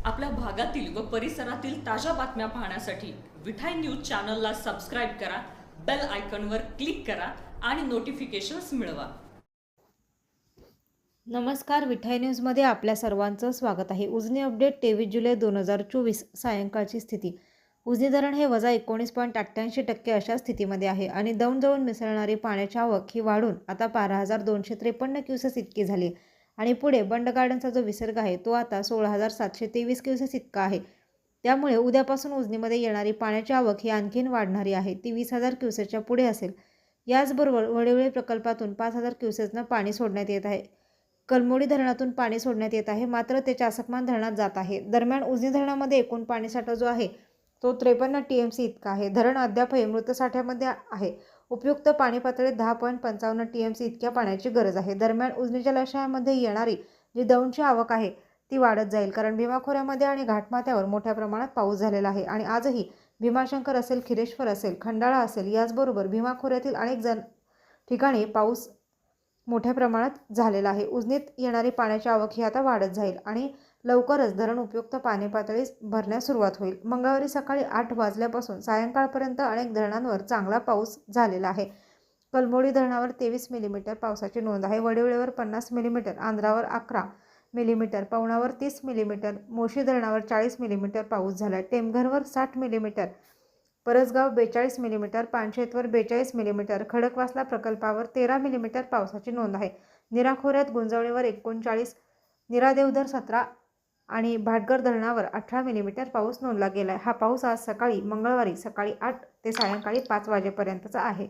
आपल्या भागातील व परिसरातील ताज्या बातम्या पाहण्यासाठी विठाई न्यूज चॅनलला सबस्क्राईब करा, बेल आयकॉनवर क्लिक करा आणि नोटिफिकेशन्स मिळवा. नमस्कार, विठाई न्यूजमध्ये आपल्या सर्वांचं स्वागत आहे. उजनी अपडेट 23 जुलै 2024 सायंकाळची स्थिती. उजनी धरण हे -19.88% अशा स्थितीमध्ये आहे आणि दौंड जवळ मिसळणारी पाण्याची आवक ही वाढून आता 12,253 क्युसेस इतकी झाली आणि पुढे बंड गार्डनचा जो विसर्ग आहे तो आता 16,723 क्युसेस इतका आहे. त्यामुळे उद्यापासून उजनीमध्ये येणारी पाण्याची आवक ही आणखीन वाढणारी आहे. ती 20,000 क्युसेसच्या पुढे असेल. याचबरोबर वडिवळे प्रकल्पातून 5,000 क्युसेसनं पाणी सोडण्यात येत आहे. कलमोडी धरणातून पाणी सोडण्यात येत आहे, मात्र ते चासकमान धरणात जात आहे. दरम्यान उजनी धरणामध्ये एकूण पाणीसाठा जो आहे तो 53 TMC इतका आहे. धरण अद्यापही मृत साठ्यामध्ये आहे. उपयुक्त पाणी पातळीत 10.55 TMC इतक्या पाण्याची गरज आहे. दरम्यान उजनी जलाशयामध्ये येणारी जी दौंडची आवक आहे ती वाढत जाईल, कारण भीमा खोऱ्यामध्ये आणि घाटमाथ्यावर मोठ्या प्रमाणात पाऊस झालेला आहे आणि आजही भीमाशंकर असेल, खिरेश्वर असेल, खंडाळा असेल, याचबरोबर भीमा खोऱ्यातील अनेक ठिकाणी पाऊस मोठ्या प्रमाणात झालेला आहे. उजनीत येणारी पाण्याची आवक ही आता वाढत जाईल आणि लवकरच धरण उपयुक्त पाणी पातळीस भरण्यास सुरुवात होईल. मंगळवारी सकाळी 8 वाजल्यापासून सायंकाळपर्यंत अनेक धरणांवर चांगला पाऊस झालेला आहे. कलमोडी धरणावर 23 मिलीमीटर पावसाची नोंद आहे. वडिवळेवर 50 मिलीमीटर, आंध्रावर 11 मिलीमीटर, पवनावर 30 मिलीमीटर, मोशी धरणावर 40 मिलीमीटर पाऊस झाला. टेमघरवर 60 मिलीमीटर, परसगाव 42 मिलीमीटर, पानशेतवर 42 मिलीमीटर, खडकवासला प्रकल्पावर 13 मिलीमीटर पावसाची नोंद आहे. नीरा खोऱ्यात गुंजवणीवर 39, निरादेवधर 17 आणि भाटघर धरणावर 18 मिलीमीटर पाऊस नोंदला गेला आहे. हा पाऊस आज सकाळी मंगळवारी सकाळी 8 ते सायंकाळी 5 वाजेपर्यंतचा आहे.